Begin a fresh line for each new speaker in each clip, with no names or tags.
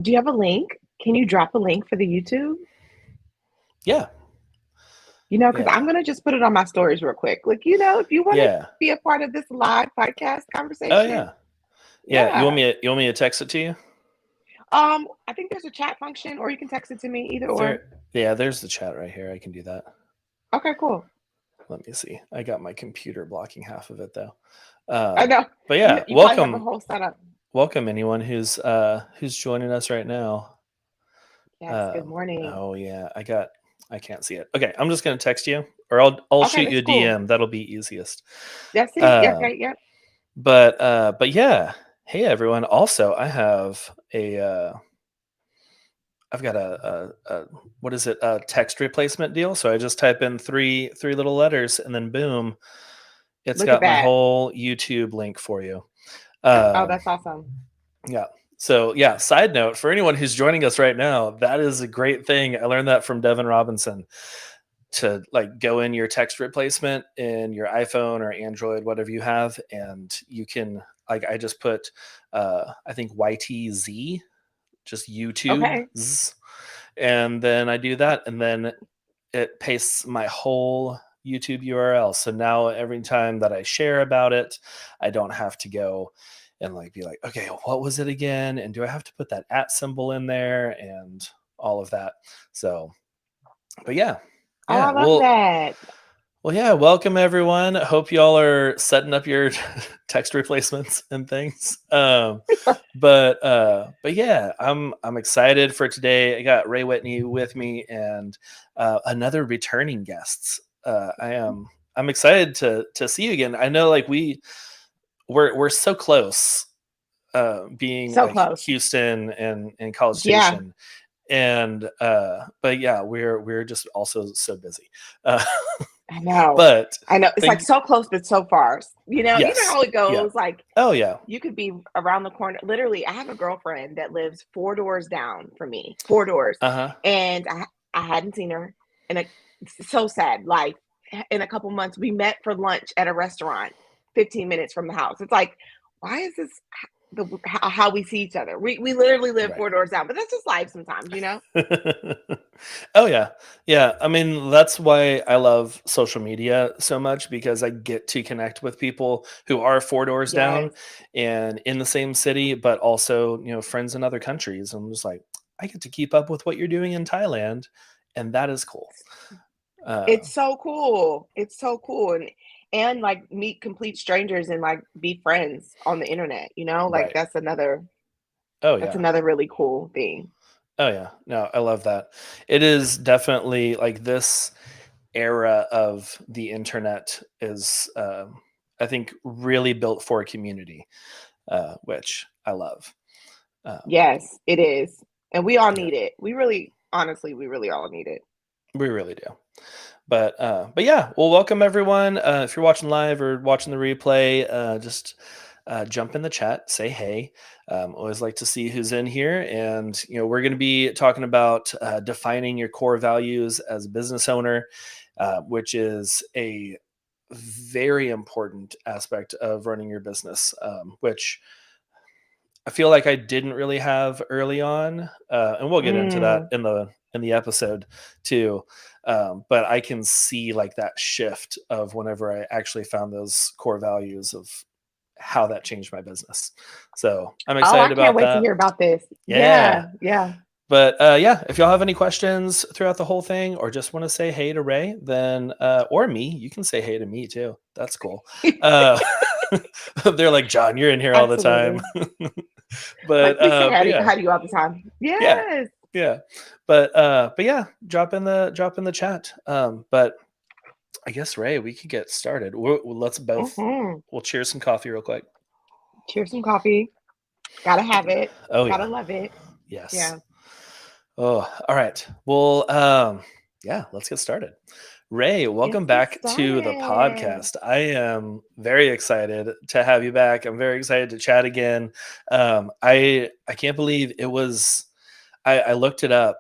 Do you have a link? Can you drop a link for the YouTube?
Yeah.
Because I'm gonna just put it on my stories real quick. Like, if you want to
Yeah.
be a part of this live podcast
Oh
conversation,
yeah. Yeah. You
yeah.
want me to text it to you?
I think there's a chat function, or you can text it to me, either or.
There. Yeah. There's the chat right here. I can do that.
Okay, cool.
Let me see. I got my computer blocking half of it though.
I know
But
you,
yeah,
you probably have a whole setup.
welcome anyone who's joining us right now.
Yes. Good morning.
Oh yeah, I can't see it. Okay, I'm just gonna text you, or I'll
Okay,
shoot you
that's
a
cool.
DM. That'll be easiest.
That's it. Yeah.
Um,
Okay. Yep.
but yeah, hey everyone. Also, I've got a what is it? A text replacement deal. So I just type in three little letters, and then boom, it's
Look at
got my
that.
whole YouTube link for you.
Oh,
Um,
that's awesome.
yeah. So yeah, side note for anyone who's joining us right now, that is a great thing. I learned that from Devin Robinson, to like go in your text replacement in your iPhone or Android, whatever you have, and you can, like, I just put I think YTZ, just YouTube,
Okay.
and then I do that, and then it pastes my whole YouTube URL. So now every time that I share about it, I don't have to go and like be like, okay, what was it again? And do I have to put that @ symbol in there and all of that? So, but yeah.
Oh, I
Yeah.
love that.
Well, yeah, welcome everyone. Hope y'all are setting up your text replacements and things. But yeah, I'm excited for today. I got Rhea Whitney with me and another returning guests. I'm excited to see you again. I know like we're so close, being
So
like
close.
Houston and College
Yeah.
Station, and but yeah, we're just also so busy. Uh,
I know.
but
I know. It's like
thank
so close, but so far.
yes,
How it
yeah,
goes. Like,
oh yeah,
you could be around the corner. Literally, I have a girlfriend that lives 4 doors down from me, 4 doors,
uh-huh.
and I hadn't seen her, and it's so sad. Like, in a couple months, we met for lunch at a restaurant, 15 minutes from the house. It's like, why is this how we see each other? We literally live
Right.
4 doors down, but that's just life sometimes.
Oh yeah, yeah, I mean that's why I love social media so much, because I get to connect with people who are 4 doors down
Yes.
and in the same city, but also friends in other countries. I'm just like, I get to keep up with what you're doing in Thailand, and that is cool. uh,
It's so cool. It's so cool. And like meet complete strangers and like be friends on the internet. Like
right. Oh
that's
yeah.
another really cool thing.
Oh yeah, no, I love that. It is definitely like this era of the internet is, I think, really built for a community, which I love. Um,
Yes, it is. And we all
yeah,
need it. We really, honestly, we really all need it.
we really do. But yeah, well, welcome everyone. If you're watching live or watching the replay, just jump in the chat, say hey. Always like to see who's in here, and we're going to be talking about defining your core values as a business owner, which is a very important aspect of running your business, which I feel like I didn't really have early on, and we'll get into that
Mm,
in the episode too. But I can see like that shift of whenever I actually found those core values of how that changed my business. So I'm
oh, I
excited
can't
about
wait to
that.
hear about this.
Yeah.
Yeah, yeah.
But yeah, if y'all have any questions throughout the whole thing, or just want to say hey to Ray, then or me, you can say hey to me too. That's cool. Uh, they're like, John, you're in here all the time.
Absolutely. Like we say
But yeah,
hi to you all the time.
yeah,
Yes.
yeah. But yeah, drop in the chat. But I guess Ray, we could get started. Let's both
Hmm.
we'll cheers some coffee real quick.
Cheers some coffee. Gotta have it.
Oh
Gotta
yeah,
love it.
yes.
Yeah.
Oh, all right. Well, yeah, let's get started. Ray,
Let's
welcome
get
back to the
started.
podcast. I am very excited to have you back. I'm very excited to chat again. I can't believe it was. I looked it up.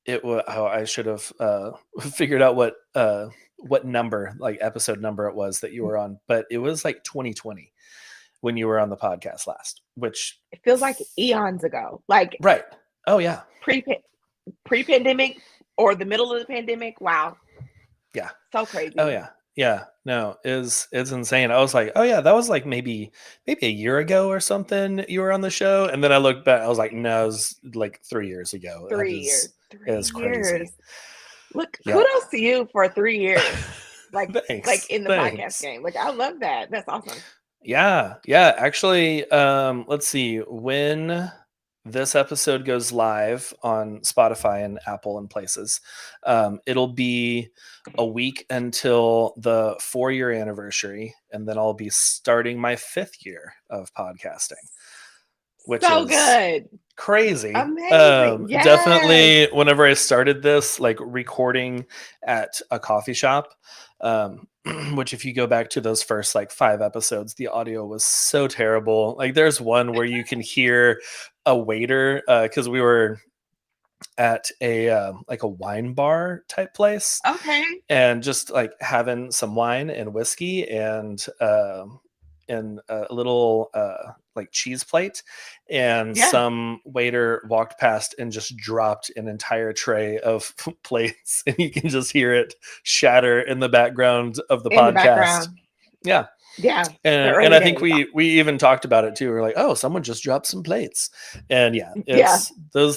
It was. Oh, I should have figured out what number, like episode number, it was that you were on, but it was like 2020 when you were on the podcast last. Which,
It feels like eons ago. Like
right? Oh yeah.
Pre pre-pandemic or the middle of the pandemic. Wow,
Yeah.
so
Oh
crazy.
yeah. Yeah. No, it's insane. I was like, oh yeah, that was like maybe a year ago or something you were on the show. And then I looked back, I was like, no, it was like 3 years ago. That
3 years.
it
Three
is crazy.
years. Look,
Yep.
kudos to you for 3 years. Like
Thanks.
in the podcast
Thanks.
game. Like I love that. That's awesome.
Yeah, yeah. Actually, let's see when this episode goes live on Spotify and Apple and places. It'll be a week until the 4 year anniversary, and then I'll be starting my 5th year of podcasting, which
So
is
good.
crazy.
Amazing. Yes.
Definitely whenever I started this, like recording at a coffee shop, um, which if you go back to those first like 5 episodes, the audio was so terrible. Like there's one where you can hear a waiter, because we were at a like a wine bar type place,
Okay.
and just like having some wine and whiskey and a little like cheese plate, and
Yeah.
some waiter walked past and just dropped an entire tray of plates, and you can just hear it shatter in the background of the
In the
podcast.
background.
Yeah.
Yeah. The
And
early
I think
days.
we even talked about it too. We're like, oh, someone just dropped some plates. And yeah,
Yeah.
it's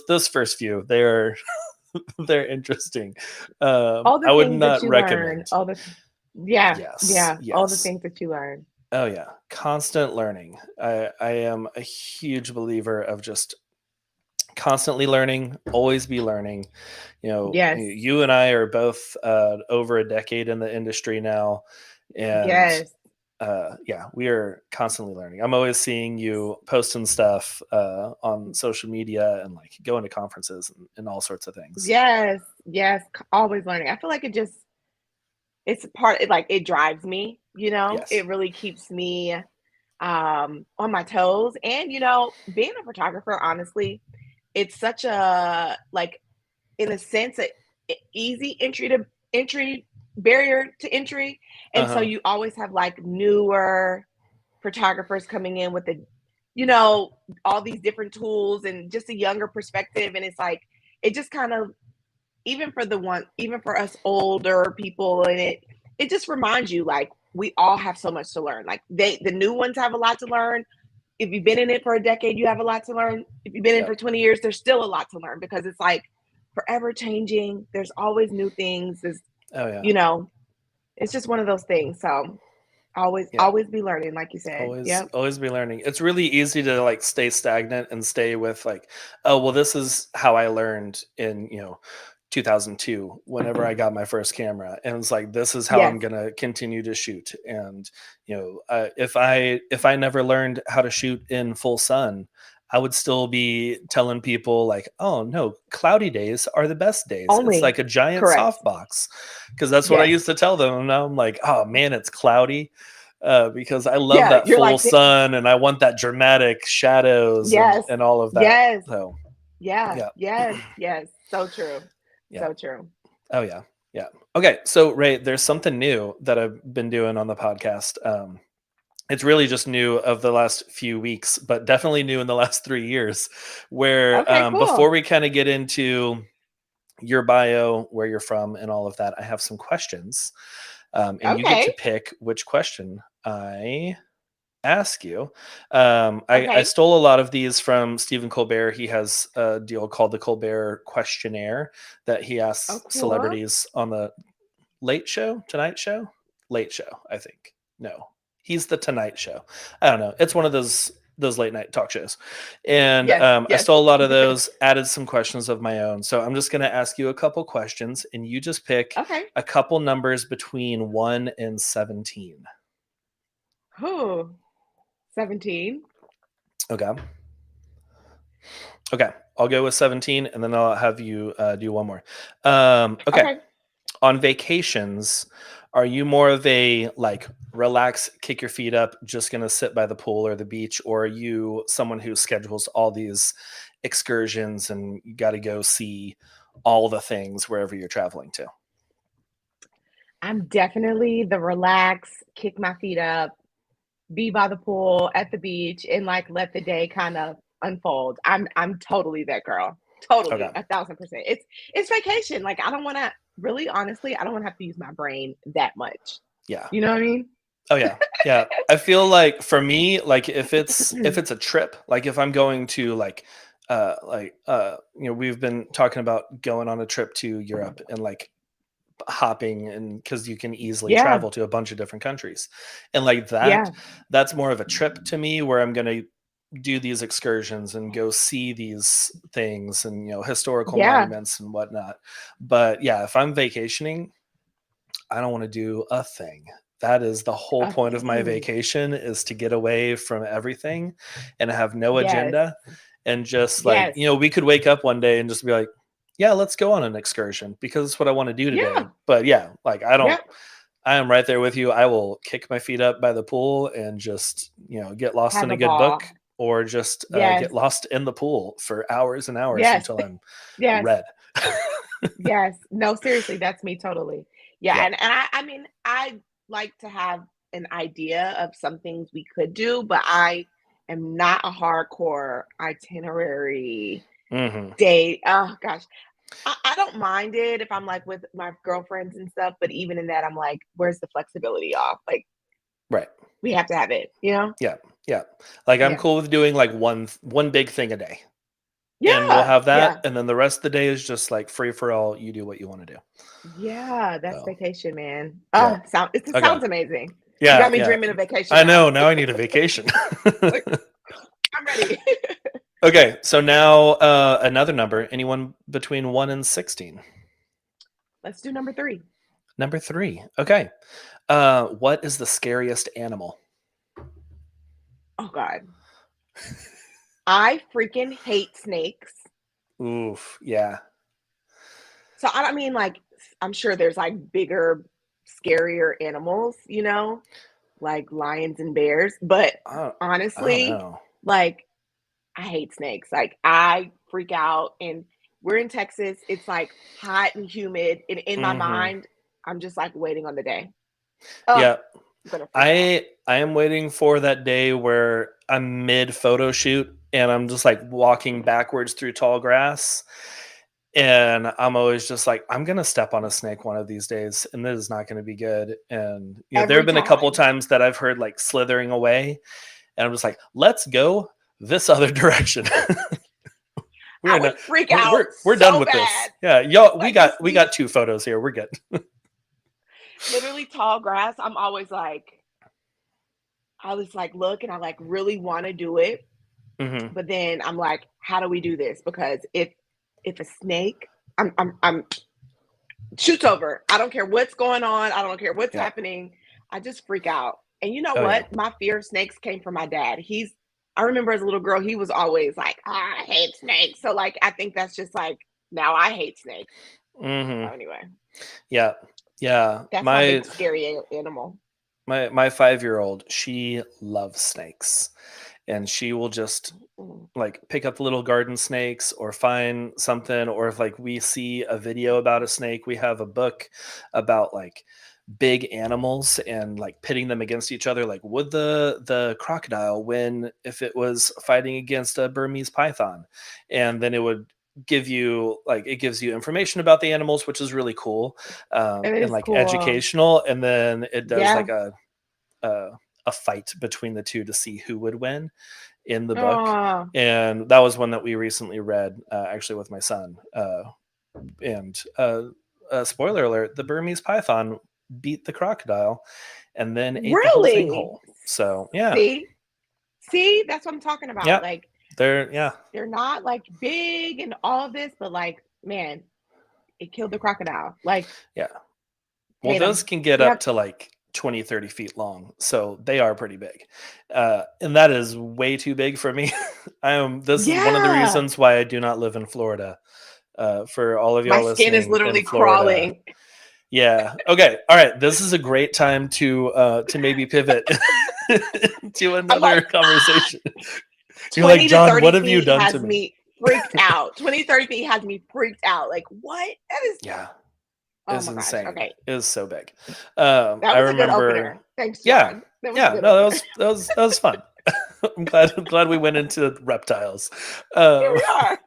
those first few, they're they're interesting.
All the
I would
things that
not
you learn.
recommend.
Yeah.
Yes,
Yeah. All the
yes.
things that you learn.
Oh yeah, constant learning. I am a huge believer of just constantly learning, always be learning. You know,
Yes.
you and I are both over a decade in the industry now, and
Yes.
yeah, we are constantly learning. I'm always seeing you posting stuff on social media and like going to conferences and all sorts of things.
Yes. Yes. Always learning. I feel like it's a part, like it drives me,
Yes.
it really keeps me on my toes. And being a photographer, honestly, it's such a, like, in a sense, a easy entry barrier to entry.
Uh
And so
huh.
you always have like newer photographers coming in with you know all these different tools and just a younger perspective. And it's like it just kind of, even for us older people, and it just reminds you, like, we all have so much to learn. Like, the new ones have a lot to learn. If you've been in it for a decade, you have a lot to learn. If you've been in
Yep.
for 20 years, there's still a lot to learn, because it's like forever changing. There's always new things.
Oh yeah.
you know it's just one of those things. So always
Yeah.
always be learning, like you said. Yep.
Always be learning. It's really easy to like stay stagnant and stay with like, oh well, this is how I learned in 2002 whenever I got my first camera, and it's like this is how I'm
Yes.
gonna continue to shoot. And if I never learned how to shoot in full sun, I would still be telling people like, oh no, cloudy days are the best days. It's
Only.
like a giant
Correct.
softbox, because that's what I
Yes.
used to tell them. And now I'm like, oh man, it's cloudy, because I love
Yeah.
that
You're
full
like,
sun and I want that dramatic shadows and
yes.
all of that.
Yes.
So
Yeah.
yeah,
Yes. Yes. So true.
yeah.
So true.
Oh yeah, yeah. Okay, so Ray, there's something new that I've been doing on the podcast. It's really just new of the last few weeks, but definitely new in the last 3 years. Where
Okay,
before
cool.
we kind of get into your bio, where you're from, and all of that, I have some questions, and you get to
Okay.
pick which question I ask you. I
Okay.
stole a lot of these from Stephen Colbert. He has a deal called the Colbert Questionnaire that he
Oh,
asks
cool.
celebrities on the Late Show, Tonight Show, Late Show. I think no, he's the Tonight Show. I don't know. It's one of those late night talk shows, and
Yes.
I
Yes.
stole a lot of those. Added some questions of my own. So I'm just going to ask you a couple questions, and you just pick
Okay.
a couple numbers between 1 and 17.
Who? 17.
Okay. Okay, I'll go with 17, and then I'll have you do one more. Okay,
Okay.
on vacations, are you more of a like relax, kick your feet up, just gonna sit by the pool or the beach, or are you someone who schedules all these excursions and you got to go see all the things wherever you're traveling to?
I'm definitely the relax, kick my feet up, be by the pool, at the beach, and like let the day kind of unfold. I'm totally that girl. Totally,
Okay.
1,000%. It's vacation. Like I don't want to really, honestly, I don't want to have to use my brain that much.
Yeah.
You know what I mean?
Oh yeah. Yeah. I feel like for me, like if it's a trip, like if I'm going to we've been talking about going on a trip to Europe and like hopping, and because you can easily
Yeah,
travel to a bunch of different countries, and like
yeah,
that's more of a trip to me where I'm going to do these excursions and go see these things and historical
yeah.
monuments and whatnot. But yeah, if I'm vacationing, I don't want to do a thing. That is the whole
A
point of my
thing.
vacation, is to get away from everything and have no
Yes,
agenda, and just like,
yes,
we could wake up one day and just be like, yeah, let's go on an excursion because it's what I want to do today.
yeah,
But yeah, like
yeah.
I am right there with you. I will kick my feet up by the pool and just, get lost in
Have
a
a
good book,
ball.
or just
Yes,
get lost in the pool for hours and hours
yes,
until I'm
yes.
red.
Yes. No, seriously, that's me totally. Yeah,
Yeah.
and I mean, I like to have an idea of some things we could do, but I am not a hardcore itinerary
Hmm.
date. Oh gosh. I don't mind it if I'm like with my girlfriends and stuff, but even in that, I'm like, where's the flexibility off? Like
Right.
we have to have it, you know?
Yeah. Yeah. Like I'm
Yeah.
cool with doing like one big thing a day, and we'll
Yeah.
have that.
Yeah.
And then the rest of the day is just like free for all. You do what you want to do.
Yeah. That's
So,
vacation, man.
yeah.
It
Okay.
sounds amazing. You
Yeah.
got me
Yeah.
dreaming of vacation
I
now.
know. Now I need a vacation.
Like, I'm ready.
Okay, so now another number. Anyone between 1 and 16?
Let's do number 3.
Number 3. Okay. What is the scariest animal?
Oh God. I freaking hate snakes.
Oof. Yeah.
So I don't mean like I'm sure there's like bigger, scarier animals, like lions and bears, but
I don't
honestly,
know.
like I hate snakes. Like I freak out and we're in Texas. It's like hot and humid and in my
Hmm.
mind, I'm just like waiting on the day. Oh,
Yeah.
I'm gonna freak out.
I am waiting for that day where I'm mid photo shoot and I'm just like walking backwards through tall grass. And I'm always just like, I'm gonna step on a snake one of these days, and this is not gonna be good. And there have
Every
been a couple
time.
times that I've heard like slithering away, and I'm just like, let's go this other direction.
I
we're
would
not,
freak
we're,
out
we're we're done
so
with this.
bad.
Yeah, y'all, we
Like just
got we
be
got 2 photos here. We're good.
literally tall grass. I'm always like, I was like, look, and I like really want to do it.
Hmm.
But then I'm like, how do we do this? Because if a snake, I'm shoots over. I don't care what's going on. I don't care what's
Yeah.
happening. I just freak out. And you know
Oh yeah.
what? My fear of snakes came from my dad. I remember as a little girl, he was always like, I hate snakes. So like I think that's just like now I hate snakes.
Hmm.
So anyway,
Yeah. Yeah.
that's my
My
big scary animal.
my 5-year-old, she loves snakes, and she will just
Mm.
like pick up the little garden snakes or find something, or if like we see a video about a snake, we have a book about like big animals and like pitting them against each other, like would the crocodile win if it was fighting against a Burmese python, and then it gives you information about the animals, which is really cool,
It
and
is
like
cool.
educational, and then it does
Yeah.
like a, a fight between the two to see who would win in the book.
Oh,
And that was one that we recently read, actually with my son. And spoiler alert: the Burmese python beat the crocodile and then ate the whole thing
really?
whole. So yeah,
See? See, that's what I'm talking about.
yeah,
Like
yeah,
they're not like big and all of this, but like, man, it killed the crocodile. Like,
yeah. Well,
hate
those
them.
can get up
Yep.
to like 20-30 feet long, so they are pretty big, and that is way too big for me. This is one of the
Yeah.
reasons why I do not live in Florida. For all of
My
y'all
skin is
listening in
literally
Florida,
crawling.
yeah. Okay. All right. This is a great time to maybe pivot to
I'm
another
like,
conversation. You're like,
20 to
John, what
30
have you
feet
done to
has
me?
me freaked out. 20, 30 feet has me freaked out. Like, what? That is,
Yeah,
oh
it's
my gosh.
insane.
Okay.
It is so big.
That
I
was a good
remember.
opener. Thanks,
Yeah,
John. That was a
yeah.
good
No,
opener.
that was fun. I'm glad we went into reptiles.
Here
Um,
we are.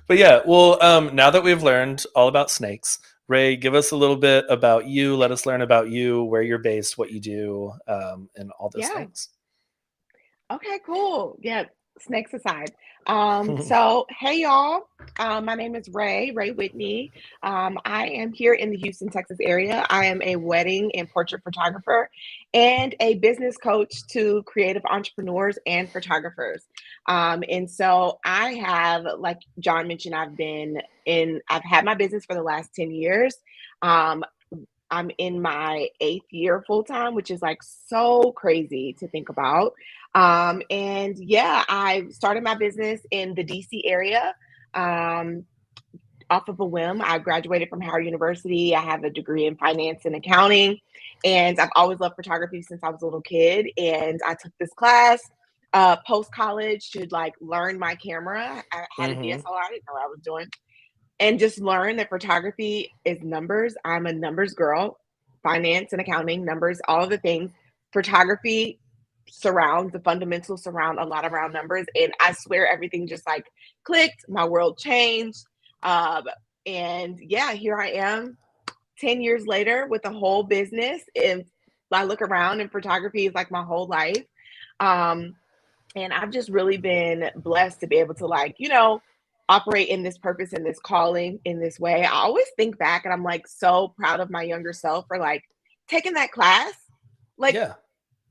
But yeah, well, now that we've learned all about snakes, Ray, give us a little bit about you. Let us learn about you, where you're based, what you do, and all those
Yeah.
things.
Okay, cool. Yeah, snakes aside. So hey y'all. My name is Ray Whitney. I am here in the Houston, Texas area. I am a wedding and portrait photographer and a business coach to creative entrepreneurs and photographers. And so I have, like John mentioned, I've had my business for the last 10 years. Um, I'm in my 8th year full time, which is like so crazy to think about. And yeah, I started my business in the DC area. Um, Off of a whim. I graduated from Howard University. I have a degree in finance and accounting, and I've always loved photography since I was a little kid. And I took this class post college to like learn my camera. I had a
Mm-hmm.
DSLR. I didn't know what I was doing, and just learn that photography is numbers. I'm a numbers girl, finance and accounting, numbers, all of the things. Photography surrounds the fundamentals surround a lot around numbers. And I swear everything just like clicked. My world changed. Um, and yeah, here I am 10 years later with a whole business. And I look around and photography is like my whole life. Um, and I've just really been blessed to be able to like, operate in this purpose and this calling in this way. I always think back and I'm like so proud of my younger self for like taking that class, like
Yeah.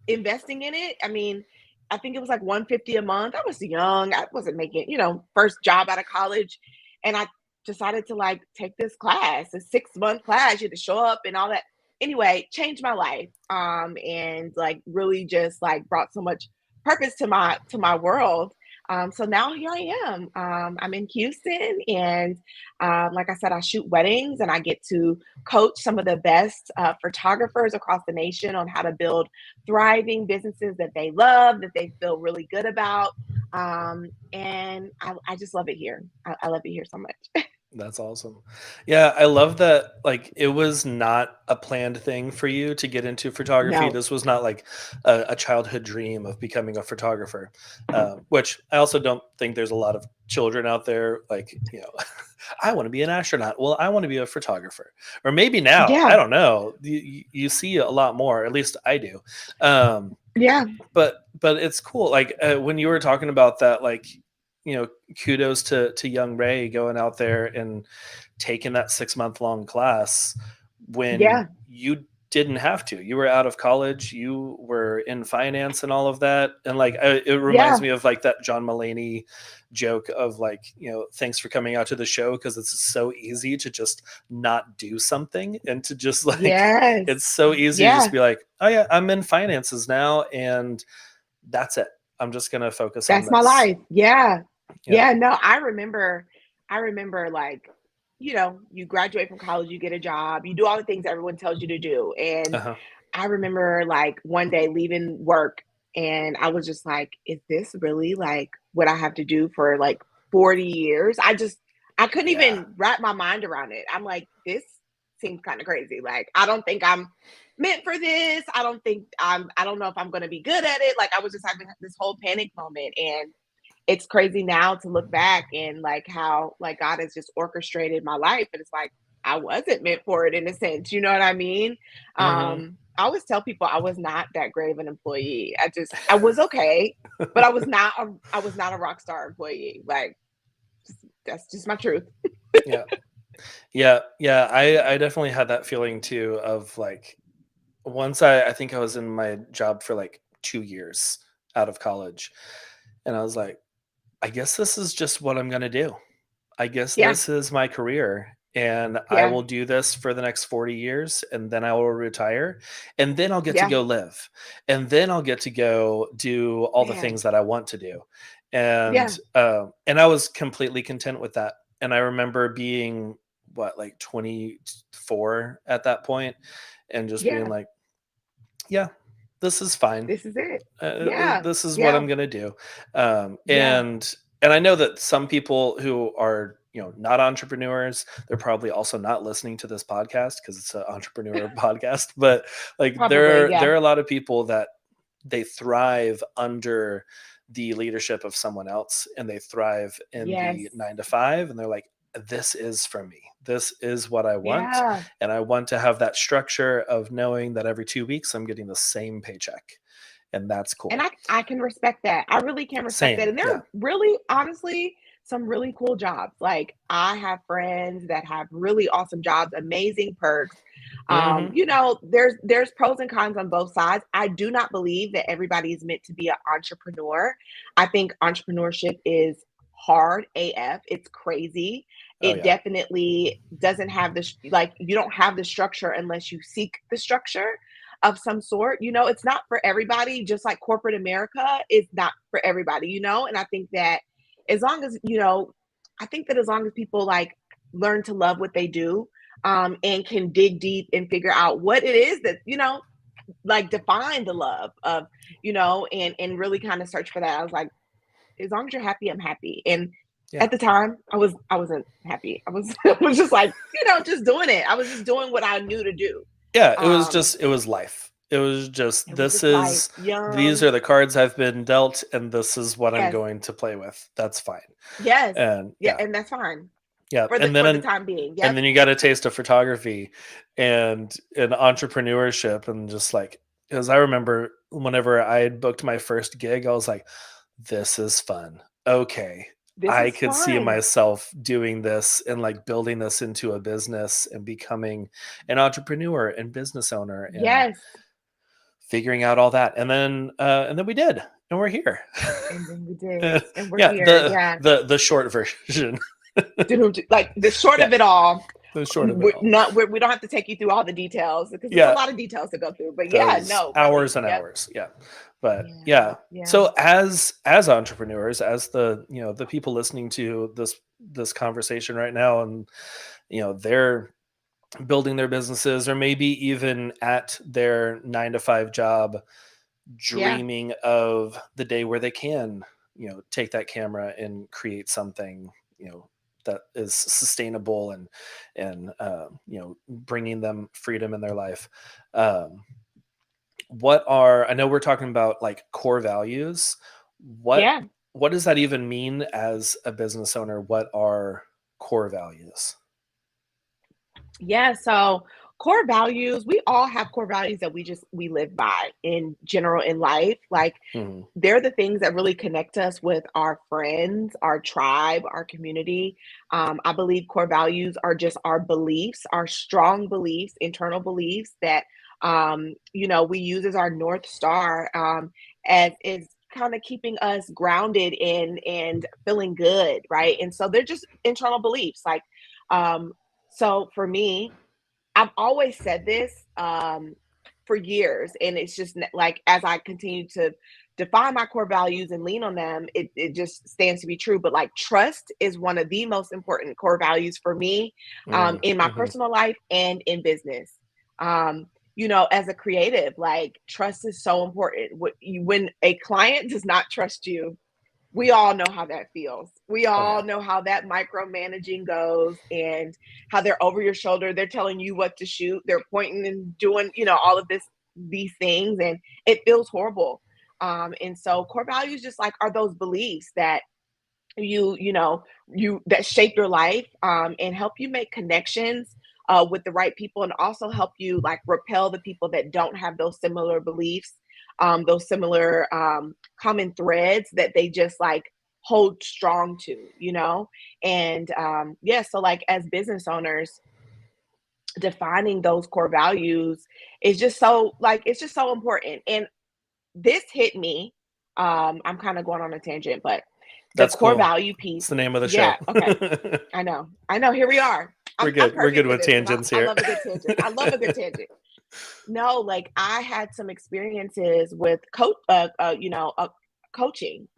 investing in it. I mean, I think it was like 150 a month. I was young. I wasn't making, first job out of college. And I decided to like take this class, a 6-month class. You had to show up and all that. Anyway, changed my life. And like really just like brought so much purpose to my world. So now here I am. I'm in Houston, and like I said, I shoot weddings, and I get to coach some of the best photographers across the nation on how to build thriving businesses that they love, that they feel really good about. And I just love it here. I love it here so much.
That's awesome. Yeah, I love that. Like, it was not a planned thing for you to get into photography.
No.
This was not like a childhood dream of becoming a photographer, which I also don't think there's a lot of children out there. Like, I want to be an astronaut. Well, I want to be a photographer, or maybe now. I
Yeah.
don't know. You see a lot more. At least I do. Um,
Yeah.
but it's cool. Like when you were talking about that, like kudos to young Ray going out there and taking that 6 month long class when
Yeah.
you didn't have to. You were out of college, you were in finance and all of that, and like it reminds
Yeah.
me of like that John Mulaney joke of like, thanks for coming out to the show, because it's so easy to just not do something, and to just like
Yes.
it's so easy to just
Yeah.
be like, oh yeah, I'm in finances now, and that's it. I'm just gonna focus on
That's my
this.
life. Yeah.
Yeah.
Yeah. No, I remember like, you graduate from college, you get a job, you do all the things everyone tells you to do. And
Uh-huh.
I remember like one day leaving work and I was just like, is this really like what I have to do for like 40 years? I couldn't
Yeah.
even wrap my mind around it. I'm like, this seems kind of crazy. Like, I don't think I'm meant for this. I don't know if I'm going to be good at it. Like, I was just having this whole panic moment. And it's crazy now to look back and like how like God has just orchestrated my life. And it's like, I wasn't meant for it in a sense. You know what I mean?
Mhm.
I always tell people I was not that great of an employee. I was okay, but I was not a rock star employee. Like that's just my truth.
Yeah. Yeah. Yeah. I definitely had that feeling too of like once I think I was in my job for like 2 years out of college. And I was like, I guess this is just what I'm gonna do. I guess
Yeah,
this is my career. And I
yeah,
will do this for the next 40 years, and then I will retire, and then I'll get to
yeah,
go live, and then I'll get to go do all the
man,
things that I want to do.
yeah,
And I was completely content with that. And I remember being what, like 24 at that point, and just being
yeah.
like, yeah, this is fine.
This is it. Yeah,
This is what
yeah,
I'm gonna do.
yeah,
And I know that some people who are not entrepreneurs, they're probably also not listening to this podcast because it's an entrepreneur podcast. But like
probably.
there
Yeah,
are a lot of people that they thrive under the leadership of someone else and they thrive in
Yes.
the 9 to 5, and they're like, this is for me. This is what I want.
Yeah.
And I want to have that structure of knowing that every 2 weeks I'm getting the same paycheck. And that's
And
cool.
I can respect that. I really can respect that.
Same.
And there
Yeah.
are really, honestly, some really cool jobs. Like I have friends that have really awesome jobs, amazing perks.
Hmm.
You know, there's pros and cons on both sides. I do not believe that everybody is meant to be an entrepreneur. I think entrepreneurship is hard AF. It's crazy.
Oh,
It
yeah.
definitely doesn't have this, like, you don't have the structure unless you seek the structure of some sort. You know, it's not for everybody, just like corporate America is not for everybody, you know? And I think that as long as, you know, I think that as long as people like learn to love what they do, and can dig deep and figure out what it is that, you know, like define the love of, you know, and really kind of search for that. I was like, as long as you're happy, I'm happy. And
Yeah.
at the time, I wasn't happy. I was I was just like, you know, just doing it. I was just doing what I knew to do.
Yeah.
Um,
It was life. It was just,
it was just life,
these
young.
are the cards I've been dealt, and this is what I'm
Yes,
going to play with. That's fine.
yes,
And
yeah,
yeah.
and that's fine
Yeah.
for the time being.
And
Yep.
then you got a taste of photography and entrepreneurship, and just like, because I remember whenever I had booked my first gig, I was like, this is fun. Okay.
This
I
is
could see
fun.
myself doing this and like building this into a business and becoming an entrepreneur and business owner and
Yes.
figuring out all that. And then we did, and we're here.
And then we did, and we're
Yeah,
here. Yeah.
the short version.
Like the short
Yeah,
of it all,
the short of it all.
we don't have to take you through all the details because there's a
Yeah,
lot of details to go through. But yeah,
those
no, really.
hours and
Yep.
hours. Yeah. But
Yeah.
yeah.
Yeah.
So as entrepreneurs, as the, the people listening to this conversation right now, and they're building their businesses, or maybe even at their 9 to 5 job,
Yeah.
dreaming of the day where they can, take that camera and create something, that is sustainable and bringing them freedom in their life. Um, I know we're talking about like core values. What
Yeah.
what does that even mean as a business owner? What are core values?
Yeah, so core values, we all have core values that we live by in general in life. Like
Mhm.
they're the things that really connect us with our friends, our tribe, our community. I believe core values are just our beliefs, our strong beliefs, internal beliefs that you know, we use as our North Star, as is kind of keeping us grounded in and feeling good, right? And so they're just internal beliefs. Like um so for me, I've always said this for years, and it's just like as I continue to define my core values and lean on them, it just stands to be true. But like trust is one of the most important core values for me,
Mm,
in my
mhm.
personal life and in business. You know, as a creative, like trust is so important. When a client does not trust you, we all know how that feels. We
Oh, yeah.
all know how that micromanaging goes and how they're over your shoulder. They're telling you what to shoot. They're pointing and doing, you know, all of these things, and it feels horrible. And so core values just like are those beliefs that you know you that shape your life, and help you make connections with the right people, and also help you like repel the people that don't have those similar beliefs, those similar common threads that they just like hold strong to, you know. And yeah, so like as business owners, defining those core values is just so like it's just so important. And this hit me, I'm kind of going on a tangent, but the
That's
core
cool.
value
It's
piece.
the name of the show.
Yeah, okay. I know, here we are.
We're
I'm
good. We're good
perfect for
with
this because
tangents
I
here.
love a good tangent. I love a good tangent. No, like I had some experiences with you know, coaching,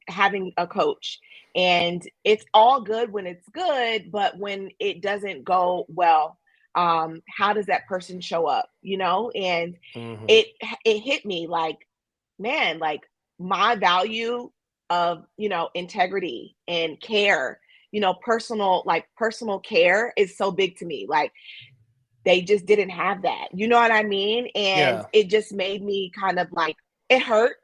having a coach, and it's all good when it's good, but when it doesn't go well, how does that person show up, you know? And
Mhm.
it it hit me like, man, like my value of, you know, integrity and care, you know, personal care is so big to me. Like they just didn't have that. You know what I mean? And
Yeah.
it just made me kind of like it hurt,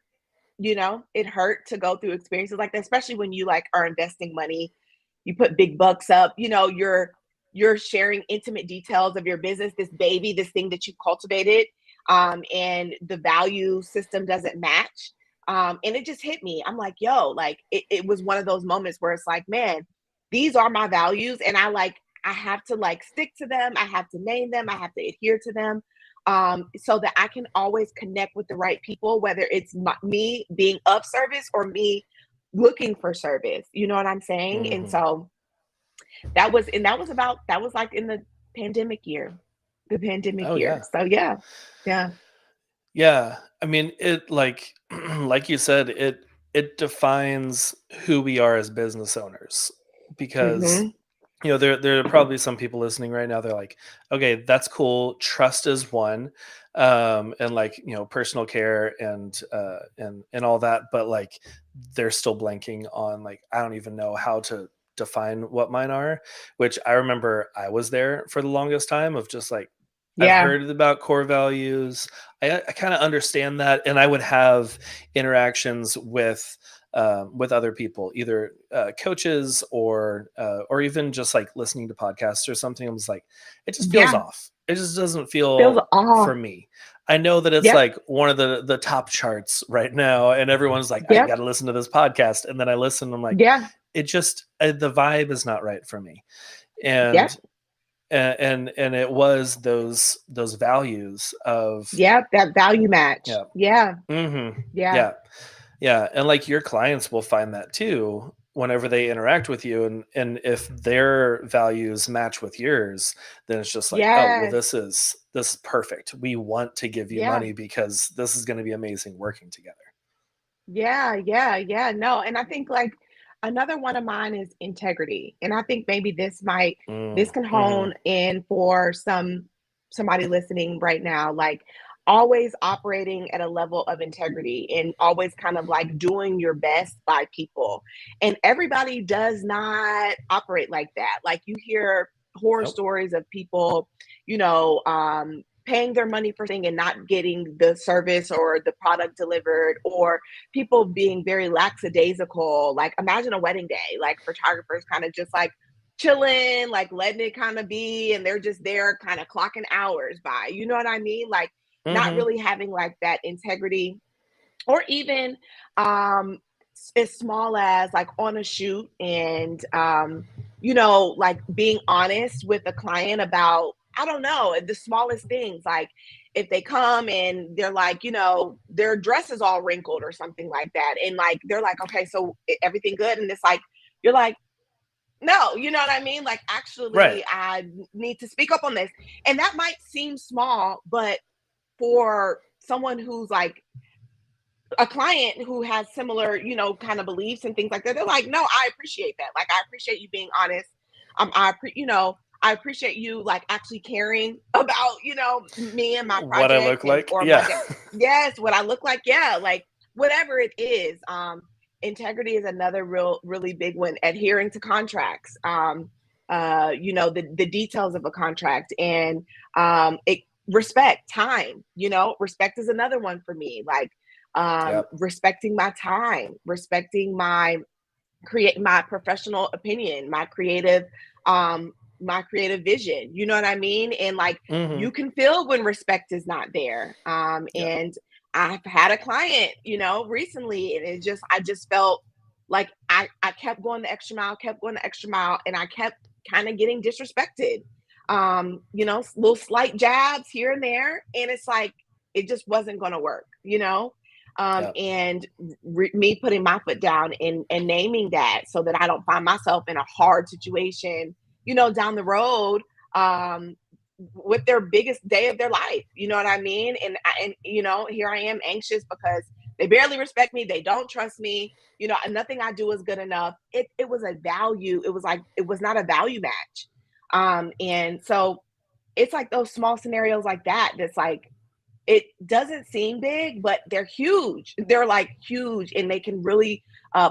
it hurt to go through experiences like that, especially when you like are investing money, you put big bucks up, you're sharing intimate details of your business, this baby, this thing that you've cultivated, and the value system doesn't match. And it just hit me. I'm like, yo, like it was one of those moments where it's like, man, these are my values. And I have to like stick to them. I have to name them. I have to adhere to them. So that I can always connect with the right people, whether it's me being of service or me looking for service. You know what I'm saying? And
Mhm.
so that was like in the pandemic
Oh
year.
yeah.
So yeah, yeah.
Yeah. I mean, it like like you said, it defines who we are as business owners because
Hmm.
there are probably some people listening right now. They're like, okay, that's cool. Trust is one, and like personal care and all that. But like, they're still blanking on like I don't even know how to define what mine are. Which I remember I was there for the longest time of just like I've
Yeah,
heard about core values. I kind of understand that, and I would have interactions with other people, either coaches or even just like listening to podcasts or something. I was like, it just feels
yeah.
off. It just doesn't
Feels
feel
off.
for me. I know that it's
Yep,
like one of the top charts right now, and everyone's like, I
yep,
got to listen to this podcast, and then I listen. I'm like,
yeah,
it just the vibe is not right for me,
yep,
and and it was those values of
yep. That value match.
yeah.
Yeah, yeah,
Yeah. Yeah, and like your clients will find that too whenever they interact with you, and if their values match with yours, then it's just like, oh, well,
yes,
this is perfect. We want to give you
yeah.
money because this is going to be amazing working together.
Yeah, yeah, yeah. No, and I think like another one of mine is integrity. And I think maybe this
Mm,
can hone
mhm.
in for somebody listening right now, like always operating at a level of integrity and always kind of like doing your best by people. And everybody does not operate like that. Like you hear horror
Nope.
stories of people, paying their money for something and not getting the service or the product delivered, or people being very lackadaisical. Like imagine a wedding day, like photographers kind of just like chilling, like letting it kind of be, and they're just there kind of clocking hours by. You know what I mean? Like not
Mhm.
really having like that integrity, or even um as small as like on a shoot and like being honest with a client about, I don't know, the smallest things, like if they come and they're like, their dress is all wrinkled or something like that, and like they're like, okay, so everything good, and it's like you're like, no, you know what I mean, like
Right.
actually I need to speak up on this. And that might seem small, but for someone who's like a client who has similar, kind of beliefs and things like that, they're like, no, I appreciate that. Like, I appreciate you being honest. I appreciate you like actually caring about, me and my
What I
project
look
and
like?
or my
Yeah.
day. Yes, what I look like. Yeah, like whatever it is. Integrity is another really big one. Adhering to contracts. The details of a contract, and it respect time. Respect is another one for me. Like
Yep.
respecting my time, respecting my professional opinion, my creative vision. You know what I mean? And like you
Mhm.
can feel when respect is not there.
Yep.
And I've had a client, recently, and I just felt like I kept going the extra mile, kept going the extra mile, and I kept kind of getting disrespected. Little slight jabs here and there, and it's like it just wasn't going to work.
Yep.
And me putting my foot down and naming that, so that I don't find myself in a hard situation, down the road, um, with their biggest day of their life. You know what I mean? And here I am anxious because they barely respect me. They don't trust me. Nothing I do is good enough. It was a value. It was like, it was not a value match. And so it's like those small scenarios like that. That's like, it doesn't seem big, but they're huge. They're like huge, and they can really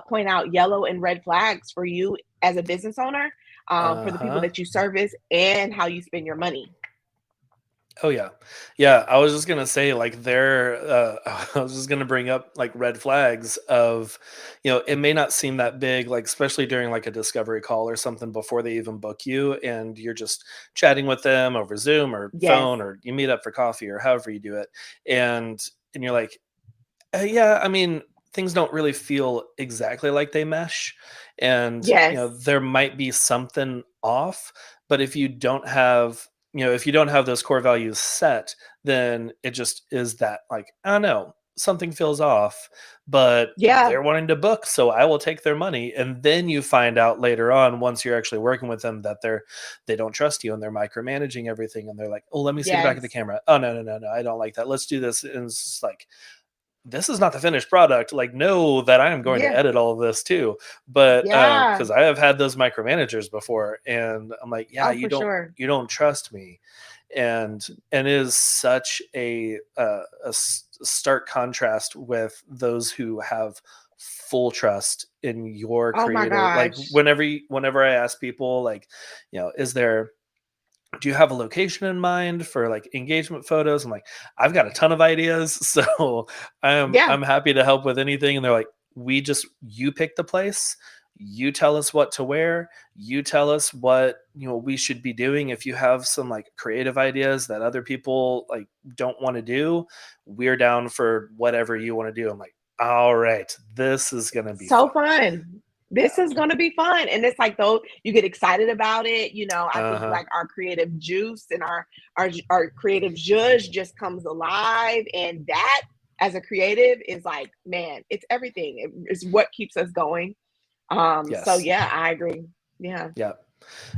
point out yellow and red flags for you as a business owner, for the people
Uh-huh.
that you service, and how you spend your money.
Oh yeah. Yeah, I was just gonna say like there I was just gonna bring up like red flags of, it may not seem that big, like especially during like a discovery call or something before they even book you and you're just chatting with them over Zoom or
Yes.
phone or you meet up for coffee or however you do it. And you're like, yeah, I mean, things don't really feel exactly like they mesh, and
Yes.
there might be something off. But if you don't have those core values set, then it just is that like, I don't know, something feels off, but
Yeah.
they're wanting to book, so I will take their money. And then you find out later on, once you're actually working with them, that they don't trust you and they're micromanaging everything. And they're like, oh, let me see the back of the
Yes.
camera. Oh, no, no, no, no, I don't like that. Let's do this. And it's just like, this is not the finished product. Like, know that I am going to
Yeah.
edit all of this too. But
Yeah.
because I have had those micromanagers before, and I'm like, yeah,
Oh,
you
for
don't
sure.
you don't trust me, and it is such a stark contrast with those who have full trust in your
Oh my
creative. Like
gosh.
whenever I ask people, like, is there do you have a location in mind for like engagement photos? I'm like, I've got a ton of ideas, so I'm
Yeah.
I'm happy to help with anything. And they're like, you pick the place, you tell us what to wear, you tell us what we should be doing. If you have some like creative ideas that other people like don't want to do, we're down for whatever you want to do. I'm like, all right, this is gonna be
So
fun.
fun. This
Yeah.
is gonna be fun. And it's like though you get excited about it. I think
Uh-huh.
like our creative juice and our creative zhuzh just comes alive. And that as a creative is like, man, it's everything. It's what keeps us going. So
Yes.
yeah, I agree. Yeah.
Yeah.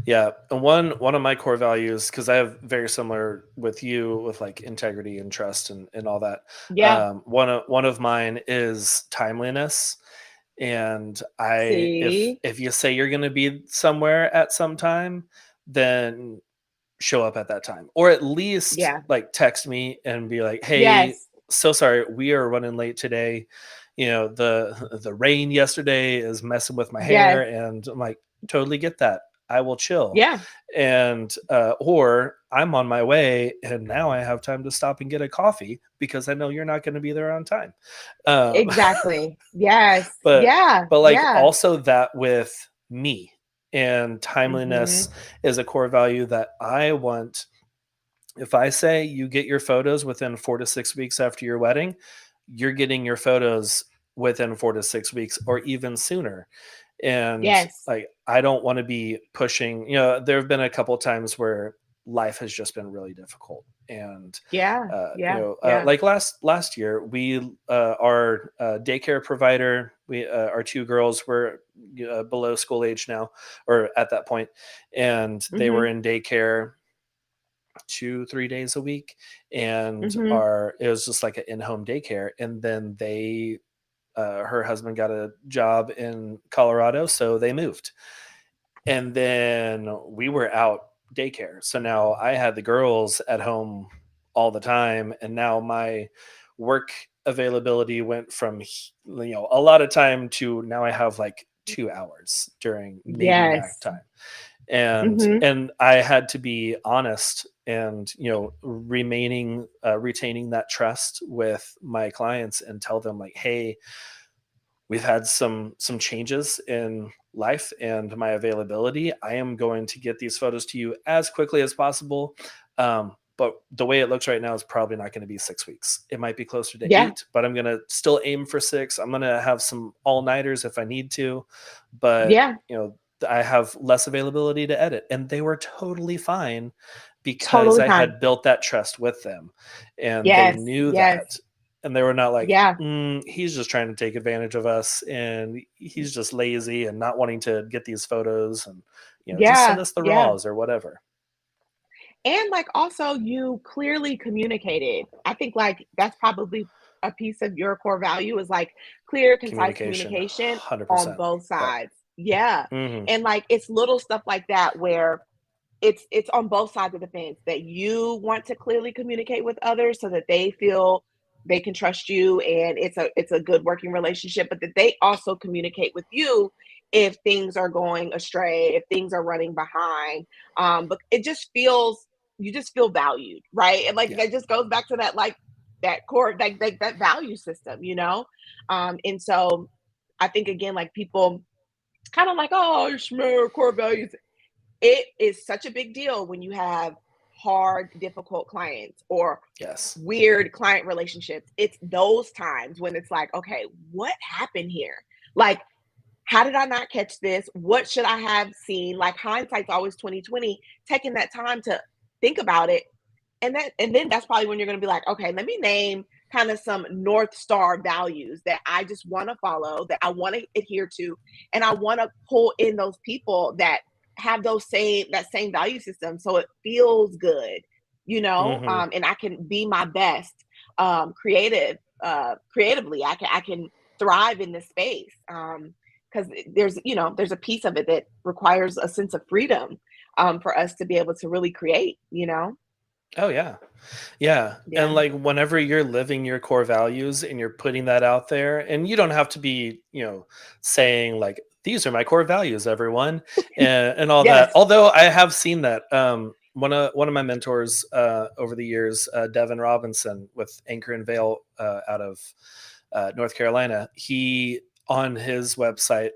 Yeah, and one of my core values, because I have very similar with you with like integrity and trust and all that.
Yeah.
One of mine is timeliness, and I
See?
if you say you're going to be somewhere at some time, then show up at that time, or at least
Yeah.
like text me and be like, hey,
Yes.
so sorry, we are running late today. The rain yesterday is messing with my hair,
Yes.
and I'm like, totally get that. I will chill.
Yeah.
And or I'm on my way and now I have time to stop and get a coffee because I know you're not going to be there on time. um,
Exactly. Yes.
but
Yeah.
but like
Yeah.
also that with me, and timeliness
Hmm.
is a core value that I want. If I say you get your photos within 4 to 6 weeks after your wedding, you're getting your photos within 4 to 6 weeks or even sooner. And
Yes.
like, I don't want to be pushing. There have been a couple times where life has just been really difficult. And
Yeah. Yeah. Yeah.
like last year, we our daycare provider, we our two girls were below school age now, or at that point, and they were
Hmm.
in daycare 2-3 days a week, and
Hmm.
our it was just like an in-home daycare. And then her husband got a job in Colorado, so they moved. And then we were out daycare. So now I had the girls at home all the time. And now my work availability went from, a lot of time to now I have like 2 hours during maybe nap
Yes.
time. and
Hmm.
and I had to be honest and remaining retaining that trust with my clients and tell them like, hey, we've had some changes in life and my availability. I am going to get these photos to you as quickly as possible. But the way it looks right now is probably not going to be 6 weeks. It might be closer to
Yeah.
8, but I'm going to still aim for 6. I'm going to have some all nighters if I need to, but
Yeah.
I have less availability to edit. And they were totally fine because
Totally
I
fine.
had built that trust with them and they
Yes.
knew
Yes.
that. And they were not like,
Yeah.
he's just trying to take advantage of us and he's just lazy and not wanting to get these photos, and just send
Yeah.
us the
Yeah.
raws or whatever.
And like also you clearly communicated. I think like that's probably a piece of your core value is like clear, concise
Communication,
communication on
100%.
both
Yep.
sides. Yeah.
Hmm.
And like it's little stuff like that where it's on both sides of the fence that you want to clearly communicate with others so that they feel they can trust you and it's a good working relationship, but that they also communicate with you if things are going astray, if things are running behind. But it just feels feel valued, right? And like
Yeah.
that just goes back to that, like that core, like that value system, and so I think again, like people kind of like, oh, Shmer, core values. It is such a big deal when you have hard, difficult clients or
Yes.
weird client relationships. It's those times when it's like, okay, what happened here? Like, how did I not catch this? What should I have seen? Like hindsight's always 2020. Taking that time to think about it. And then that's probably when you're gonna be like, okay, let me name kind of some North Star values that I just want to follow, that I want to adhere to, and I want to pull in those people that have that same value system so it feels good,
Hmm.
and I can be my best creatively. I can thrive in this space. Because there's a piece of it that requires a sense of freedom for us to be able to really create.
Oh yeah. Yeah. And
Yeah.
like whenever you're living your core values and you're putting that out there, and you don't have to be, saying like, these are my core values, everyone, and all that.
Yes.
Although I have seen that. One of my mentors over the years, Devin Robinson with Anchor and Vale out of North Carolina, he on his website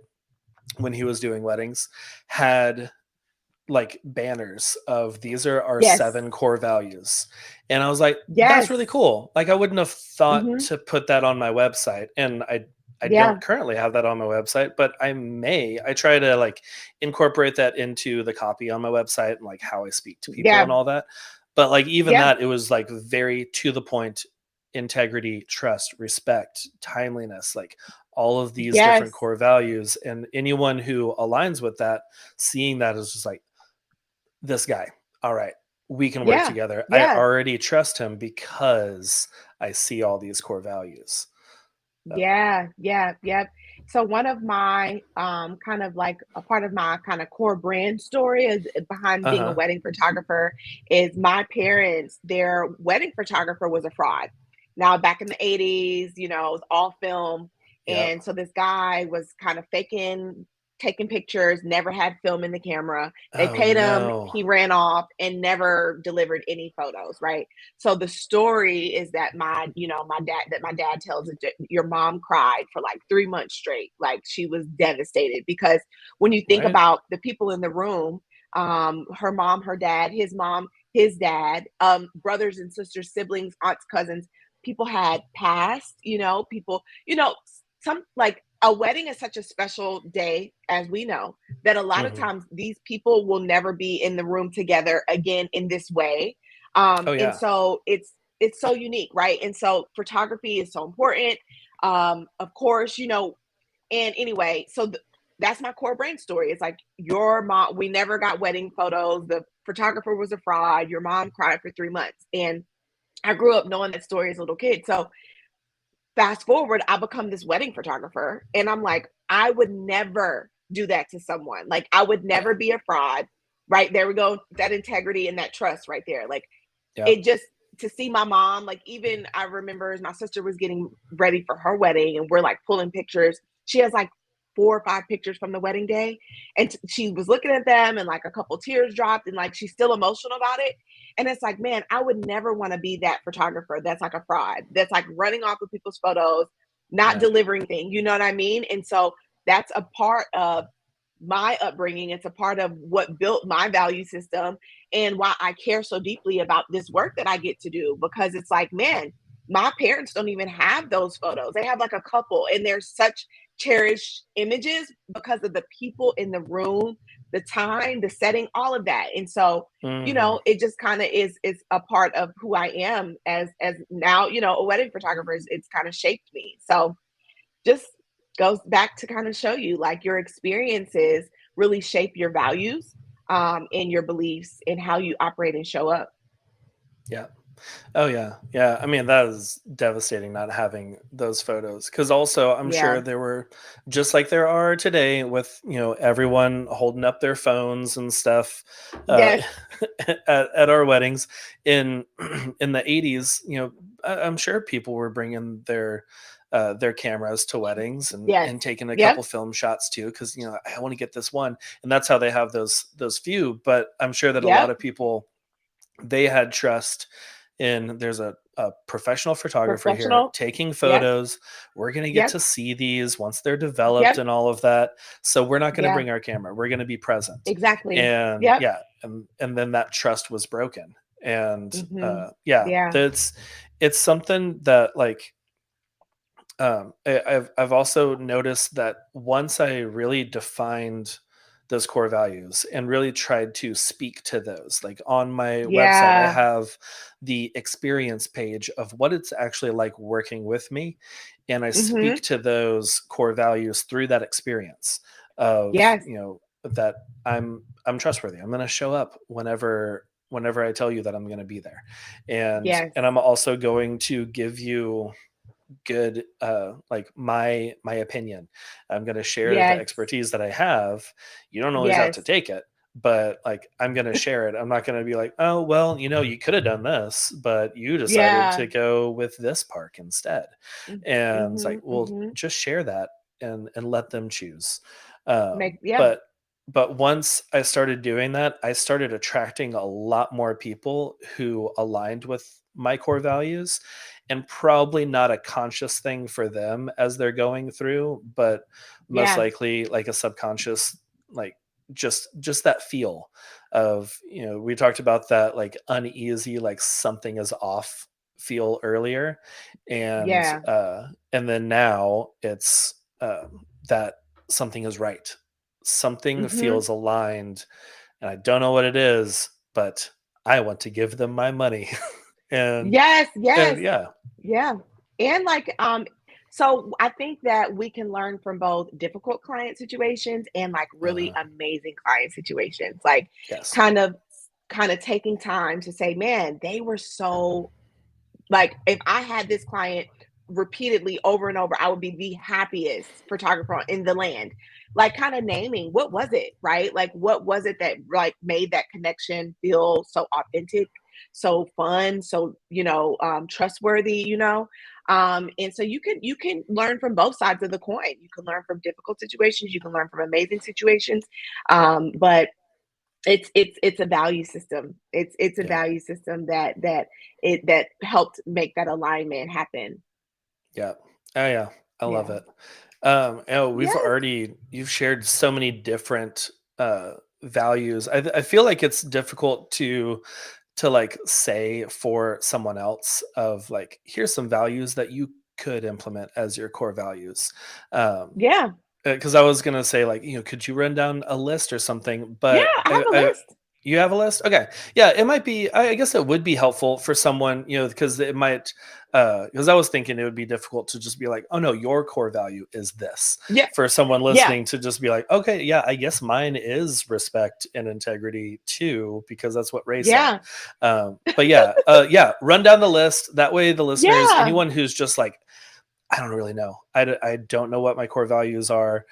when he was doing weddings had like banners of these are our
Yes.
7 core values. And I was like, that's really
Yes.
cool. Like I wouldn't have thought
Mhm.
to put that on my website. And I
Yeah.
don't currently have that on my website, but I try to like incorporate that into the copy on my website and like how I speak to people and
Yeah.
all that. But like even
Yeah.
that, it was like very to the point: integrity, trust, respect, timeliness, like all of these different
Yes.
core values. And anyone who aligns with that, seeing that is just like, this guy, all right, we can work
Yeah.
together. I
Yeah.
already trust him because I see all these core values. So,
Yeah. Yeah. Yep. So one of my kind of like a part of my kind of core brand story is behind being a
uh-huh.
wedding photographer is my parents, their wedding photographer was a fraud. Now back in the 80s, it was all film.
Yep.
And so this guy was kind of taking pictures, never had film in the camera. They
Oh
paid him,
no.
he ran off and never delivered any photos, right? So the story is that my dad tells it, your mom cried for like 3 months straight. Like she was devastated because when you think
Right?
about the people in the room, her mom, her dad, his mom, his dad, brothers and sisters, siblings, aunts, cousins, people had passed, people, some like a wedding is such a special day, as we know, that a lot of
Hmm.
times these people will never be in the room together again in this way.
Oh
And
yeah.
so it's so unique, right? And so photography is so important. Of course, and anyway, so that's my core brain story. It's like your mom, we never got wedding photos. The photographer was a fraud. Your mom cried for 3 months. And I grew up knowing that story as a little kid. So fast forward, I become this wedding photographer. And I'm like, I would never do that to someone. Like, I would
Yeah.
never be a fraud. Right. There we go. That integrity and that trust right there. Like,
Yep.
it just to see my mom, like even I remember my sister was getting ready for her wedding and we're like pulling pictures. She has like 4 or 5 pictures from the wedding day. And she was looking at them and like a couple tears dropped and like she's still emotional about it. And it's like, man, I would never want to be that photographer that's like a fraud, that's like running off of people's photos, not
Yeah.
delivering things. You know what I mean? And so that's a part of my upbringing. It's a part of what built my value system and why I care so deeply about this work that I get to do because it's like, man, my parents don't even have those photos. They have like a couple and they're such cherished images because of the people in the room, the time, the setting, all of that. And so,
Hmm.
it just kind of is a part of who I am as now, a wedding photographer. It's kind of shaped me. So just goes back to kind of show you like your experiences really shape your values and your beliefs and how you operate and show up.
Yeah. Oh yeah, yeah. I mean, that is devastating not having those photos. Because also, I'm
Yeah.
sure there were, just like there are today, with everyone holding up their phones and stuff uh,
Yes.
at our weddings in in the '80s. I'm sure people were bringing their cameras to weddings
Yes.
and taking a
Yep.
couple film shots too, because I want to get this one, and that's how they have those few. But I'm sure that a lot
Yep.
of people they had trust in there's a professional photographer here
Professional.
taking
Yep.
photos. We're going to get
Yep.
to see these once they're developed
Yep.
and all of that. So we're not going to
Yeah.
bring our camera. We're going to be present.
Exactly.
And
Yep.
yeah, and then that trust was broken. And
Hmm.
yeah,
Yeah.
it's something that like I've also noticed that once I really defined those core values and really tried to speak to those, like on my website, I
Yeah.
have the experience page of what it's actually like working with me, and I
Hmm.
speak to those core values through that experience of,
Yes.
that I'm trustworthy. I'm going to show up whenever I tell you that I'm going to be there,
Yes.
and I'm also going to give you good like my opinion. I'm going to share the
Yes.
expertise that I have. You don't always have to
Yes.
take it, but like I'm going to share it. I'm not going to be like, oh well, you could have done this, but you decided
Yeah.
to go with this park instead. And it's like,
Hmm.
well,
Hmm.
just share that and let them choose.
Yeah.
But once I started doing that, I started attracting a lot more people who aligned with my core values, and probably not a conscious thing for them as they're going through, but most
Yeah.
likely like a subconscious, like just that feel of, we talked about that like uneasy, like something is off feel earlier.
Yeah.
And then now it's that something is right, something
Hmm.
feels aligned, and I don't know what it is, but I want to give them my money. and
Yes.
and
Yes.
yeah.
Yeah. And like, so I think that we can learn from both difficult client situations and like really
Uh-huh.
amazing client situations. Like
Yes.
kind of kind of taking time to say, man, they were so like if I had this client repeatedly over and over, I would be the happiest photographer in the land. Like kind of naming what was it, right? Like what was it that like made that connection feel so authentic, so fun, so trustworthy, and so you can learn from both sides of the coin. You can learn from difficult situations, you can learn from amazing situations, but it's a value system. It's a
Yeah.
value system that helped make that alignment happen.
Yeah. Oh yeah. I love
Yeah.
it. Oh,
Yes.
you've shared so many different values. I feel like it's difficult to like say for someone else of like, here's some values that you could implement as your core values. Um,
Yeah.
because I was gonna say like, could you run down a list or something?
Yeah,
But
I have a
I
list.
you have a list? Okay, yeah, it might be. I guess it would be helpful for someone, because it might. Because I was thinking it would be difficult to just be like, oh no, your core value is this.
Yeah.
For someone
Yeah.
listening to just be like, okay, yeah, I guess mine is respect and integrity too, because that's what Ray said.
Yeah.
But yeah, yeah, run down the list. That way, the listeners,
Yeah.
anyone who's just like, I don't really know. I don't know what my core values are.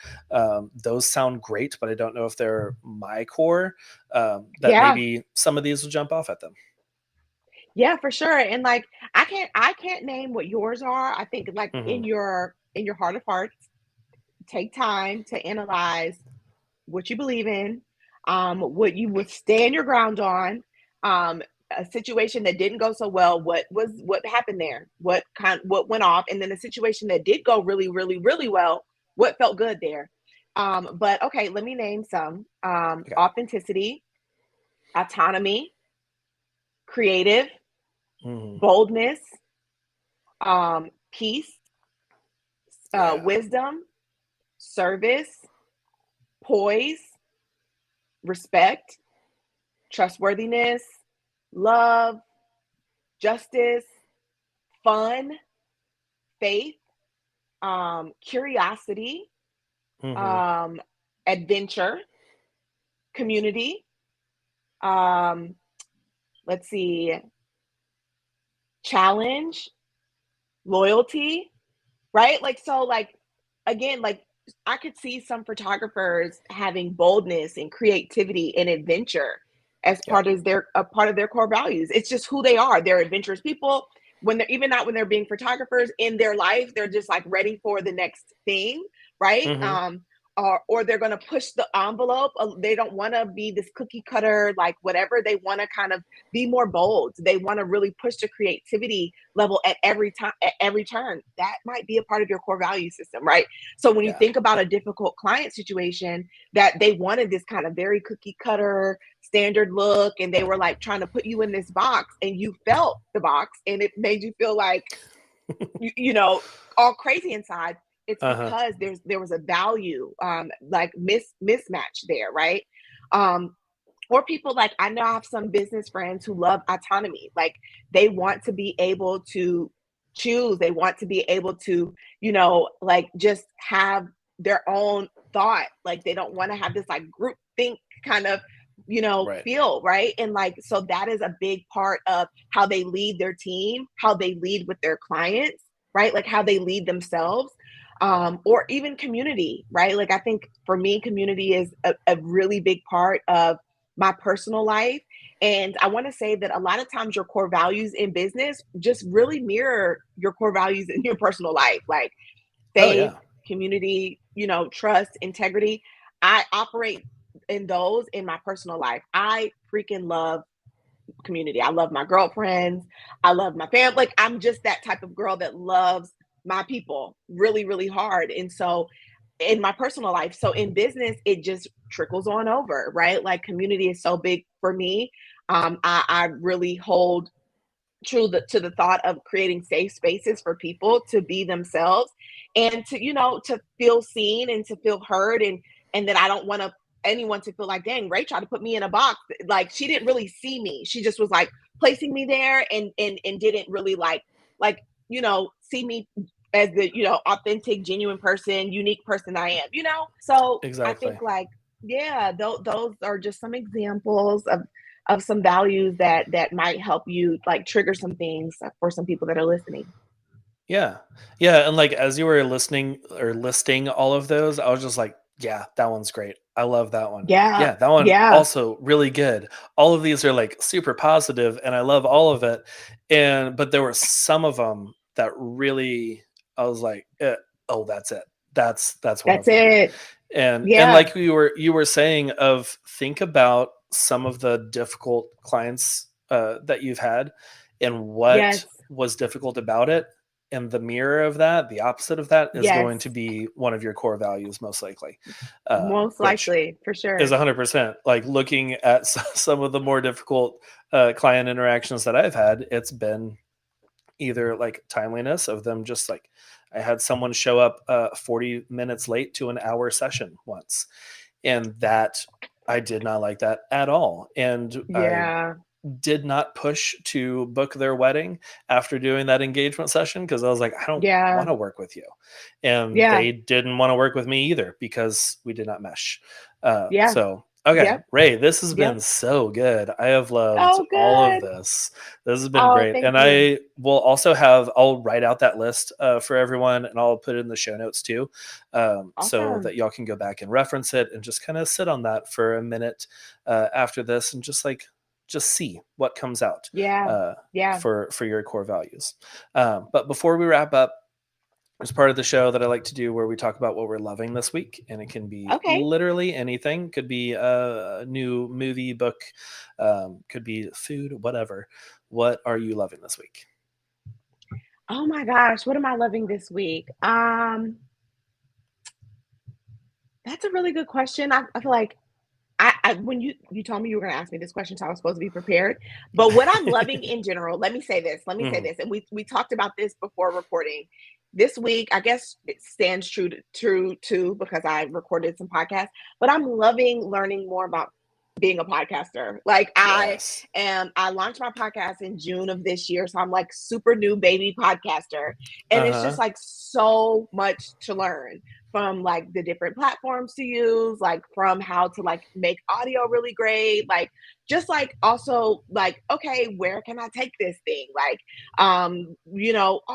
Those sound great, but I don't know if they're my core. That
Yeah.
maybe some of these will jump off at them.
Yeah, for sure. And like I can't name what yours are. I think like
Hmm.
in your heart of hearts, take time to analyze what you believe in, what you would stand your ground on, a situation that didn't go so well. What happened there? What went off? And then a situation that did go really, really, really well. What felt good there? But okay, let me name some:
Okay.
authenticity, autonomy, creative,
Hmm.
boldness, peace,
Yeah.
wisdom, service, poise, respect, trustworthiness, love, justice, fun, faith, curiosity,
Hmm.
um, adventure, community. Um, let's see, challenge, loyalty, right? Like, so, like, again, like, I could see some photographers having boldness and creativity and adventure as
Yeah.
part of their core values. It's just who they are. They're adventurous people. When they're even not when they're being photographers in their life, they're just like ready for the next thing, right?
Hmm.
or they're going to push the envelope. They don't want to be this cookie cutter, like whatever. They want to kind of be more bold. They want to really push the creativity level at every time, at every turn. That might be a part of your core value system, right? So when you
Yeah.
think about a difficult client situation that they wanted this kind of very cookie cutter standard look, and they were like trying to put you in this box, and you felt the box, and it made you feel like, you know, all crazy inside. It's
Uh-huh.
because there was a value like mismatch there, right? um or people, like, I know I have some business friends who love autonomy. Like, they want to be able to choose, they want to be able to, like, just have their own thought. Like, they don't want to have this like group think kind of,
Right.
feel, right? And like, so that is a big part of how they lead their team, how they lead with their clients, right? Like, how they lead themselves. Or even community, right? Like, I think for me, community is a really big part of my personal life. And I want to say that a lot of times your core values in business just really mirror your core values in your personal life, like
Oh
faith,
yeah.
community, trust, integrity. I operate in those in my personal life. I freaking love community. I love my girlfriends. I love my family. Like, I'm just that type of girl that loves my people really, really hard. And so in my personal life, so in business, it just trickles on over, right? Like, community is so big for me. I really hold true to the thought of creating safe spaces for people to be themselves, and to, to feel seen and to feel heard, and that I don't want anyone to feel like, dang, Ray tried to put me in a box. Like, she didn't really see me. She just was like placing me there, and didn't really like see me as the, authentic, genuine person, unique person I am. So I
Exactly.
think, like, yeah, those are just some examples of some values that might help you, like, trigger some things for some people that are listening.
Yeah. Yeah, and, like, as you were listening or listing all of those, I was just like, "Yeah, that one's great. I love that one.
Yeah.
Yeah, that one
Yeah.
also really good." All of these are, like, super positive, and I love all of it, but there were some of them that really I was like, oh, that's it. That's one
That's
of them."
it.
And
Yeah.
like you were saying, of think about some of the difficult clients, that you've had, and what
Yes.
was difficult about it, and the mirror of that, the opposite of that, is going to
Yes.
be one of your core values, most likely,
Most
which
likely, for
is
sure.
100%. Like, looking at some of the more difficult client interactions that I've had, it's been either like timeliness of them, just like, I had someone show up 40 minutes late to an hour session once, and that I did not like that at all. And I
Yeah.
did not push to book their wedding after doing that engagement session, because I was like, I don't
Yeah.
want to work with you. And
Yeah.
they didn't want to work with me either, because we did not mesh.
Yeah.
So, okay,
Yep.
Ray, this has
Yep.
been so good. I have loved
Oh,
all of
good.
this. This has been
Oh,
great.
thank
And
you.
I will also I'll write out that list for everyone, and I'll put it in the show notes too, so
Awesome.
that y'all can go back and reference it and just kind of sit on that for a minute after this, and just see what comes out
Yeah. Yeah.
for your core values. But before we wrap up, there's part of the show that I like to do where we talk about what we're loving this week, and it can be
Okay.
literally anything. Could be a new movie, book, could be food, whatever. What are you loving this week?
Oh my gosh, what am I loving this week? That's a really good question. I feel like when you told me you were going to ask me this question, so I was supposed to be prepared. But what I'm loving in general, let me say this. Let me say
Mhm.
this, and we talked about this before recording. This week, I guess it stands true too, because I recorded some podcasts. But I'm loving learning more about being a podcaster. Like,
Yes.
I launched my podcast in June of this year, so I'm like super new baby podcaster, and
Uh
it's just
huh.
like so much to learn, from like the different platforms to use, like from how to like make audio really great, like just like also like, okay, where can I take this thing? Like,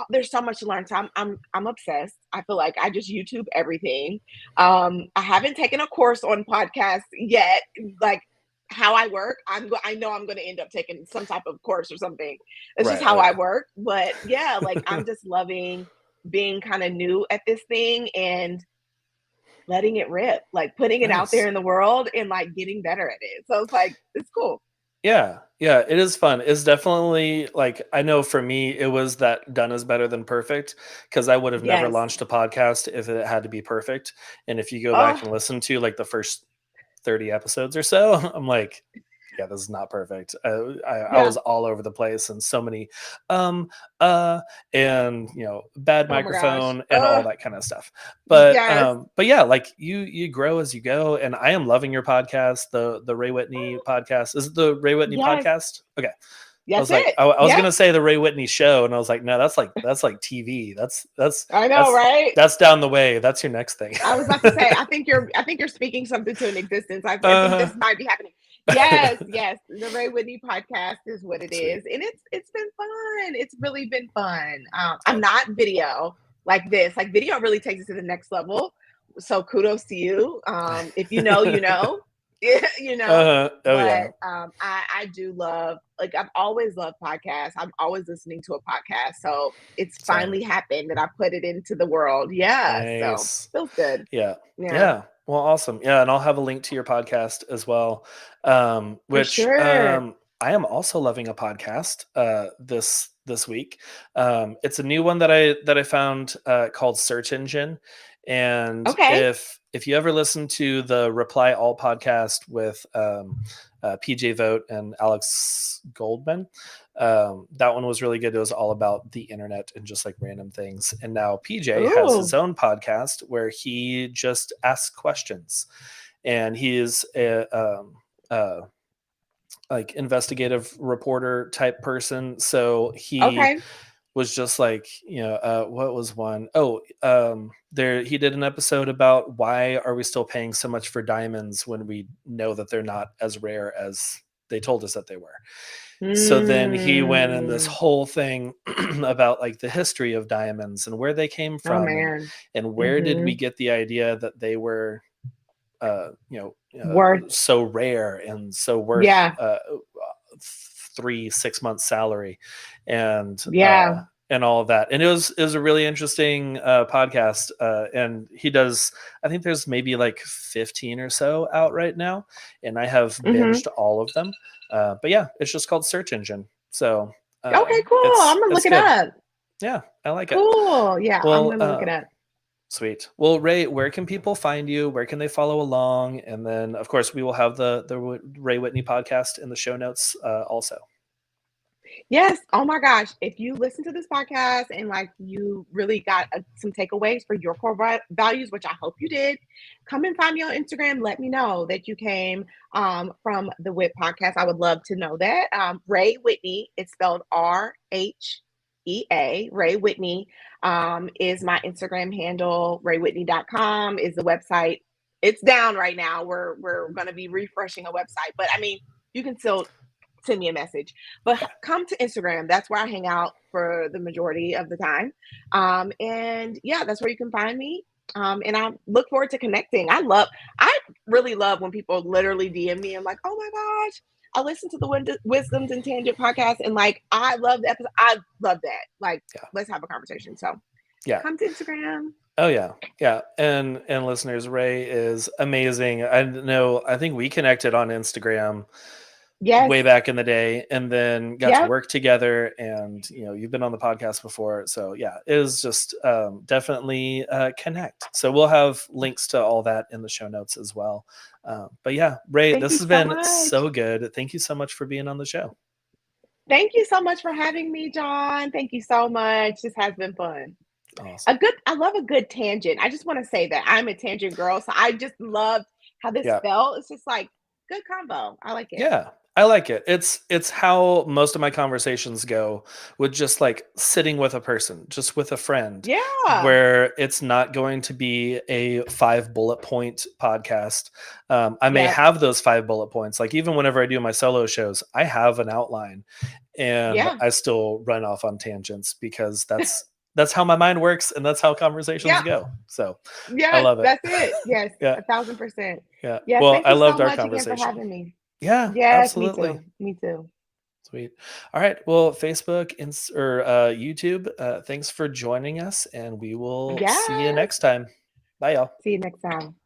there's so much to learn. So I'm obsessed. I feel like I just YouTube everything. I haven't taken a course on podcasts yet, like how I work. I know I'm going to end up taking some type of course or something. It's just
Right. Oh
how I
yeah.
work. But yeah, like, I'm just loving being kind of new at this thing, and letting it rip, like putting it out there
Nice.
in the world and like getting better at it. So it's like, it's cool.
Yeah, yeah, it is fun. It's definitely like I know for me it was that done is better than perfect because I would have never
Yes.
launched a podcast if it had to be perfect. And if you go back
Oh,
and listen to like the first 30 episodes or so, I'm like, yeah, this is not perfect. I
yeah.
was all over the place and so many, um, uh, and bad
Oh my gosh.
microphone and all that kind of stuff.
Yes.
But yeah, like you grow as you go, and I am loving your podcast, the Ray Whitney podcast. Is it the Ray Whitney
Yes.
podcast? Okay. I
That's
was like,
it.
I was
Yep.
gonna say the Ray Whitney show, and I was like, no, that's like TV.
I know,
That's
right?
that's down the way. That's your next thing.
I was about to say, I think you're speaking something to an existence. I think
uh,
this might be happening. Yes, yes. The Ray Whitney podcast is what it
Sweet.
is. And it's been fun. It's really been fun. I'm
Good.
not video like this. Like video really takes it to the next level. So kudos to you. If you know, you know. Yeah, you know.
Oh yeah.
But I do love, like, I've always loved podcasts. I'm always listening to a podcast. So it's
Same.
finally happened that I put it into the world. Yeah. So
Nice.
feels good.
Yeah.
Yeah,
Yeah. Well, awesome. Yeah, and I'll have a link to your podcast as well.
for
Which
sure.
I am also loving a podcast this week. It's a new one that I found called Search Engine. And
Okay.
if you ever listen to the Reply All podcast with PJ Vogt and Alex Goldman, that one was really good. It was all about the internet and just like random things. And now PJ has his
Ooh.
own podcast where he just asks questions, and he is a like investigative reporter type person. So he
Okay.
was just like, what was one? Oh, there he did an episode about why are we still paying so much for diamonds when we know that they're not as rare as they told us that they were. So then he went in this
Mm.
whole thing about like the history of diamonds and where they came
Oh
from,
man.
and where did we
Mm-hmm.
get the idea that they were
Worth.
so rare and so worth
Yeah.
3 6 months salary, and
Yeah.
and all of that. And it was a really interesting podcast, and he does, I think there's maybe like 15 or so out right now, and I have
Mm-hmm.
binged all of them. But yeah, it's just called Search Engine. So
Okay, cool. I'm gonna
it's
look it
good.
up.
Yeah, I like it.
Cool. Yeah, I'm
Well,
gonna look it up.
sweet. Well, Ray, where can people find you? Where can they follow along? And then, of course, we will have the Ray Whitney podcast in the show notes also.
Yes. Oh my gosh. If you listen to this podcast and like you really got some takeaways for your core values, which I hope you did, come and find me on Instagram. Let me know that you came from the WIT podcast. I would love to know that. Ray Whitney, it's spelled RHEA. Ray Whitney is my Instagram handle. RayWhitney.com is the website. It's down right now. We're going to be refreshing a website, but I mean, you can still send me a message. But come to Instagram. That's where I hang out for the majority of the time. And yeah, that's where you can find me. And I look forward to connecting. I really love when people literally DM me. I'm like, oh my gosh, I listened to the Wisdoms and Tangent podcast, and like, I love the episode. I love that. Like,
Yeah.
let's have a conversation. So
Yeah.
come to Instagram.
Oh yeah. Yeah. And listeners, Ray is amazing. I think we connected on Instagram
Yes.
way back in the day, and then got to
Yep.
work together, and you've been on the podcast before, so yeah, it was just definitely connect. So we'll have links to all that in the show notes as well. But yeah, Ray,
Thank
this
you
has
so
been
much.
so good. Thank you so much for being on the show.
Thank you so much for having me, John. Thank you so much. This has been fun.
Awesome.
I love a good tangent. I just want to say that I'm a tangent girl, so I just loved how this
Yeah.
felt. It's just like good combo. I like it.
Yeah, I like it. It's how most of my conversations go, with just like sitting with a person, just with a friend,
Yeah.
where it's not going to be a 5 bullet point podcast. I may
Yep.
have those 5 bullet points. Like even whenever I do my solo shows, I have an outline, and
Yeah.
I still run off on tangents because that's how my mind works, and that's how conversations
Yeah.
go. So I
Yes.
love it.
That's it. Yes.
Yeah,
1,000%.
yeah.
Yes.
Well,
Thank
I
you so
loved our
much again for
conversation.
having me.
Yeah,
Yes. Me
absolutely.
too. Me too.
Sweet. All right. Well, Facebook or YouTube, thanks for joining us, and we will see you
Yes.
next time. Bye, y'all.
See you next time.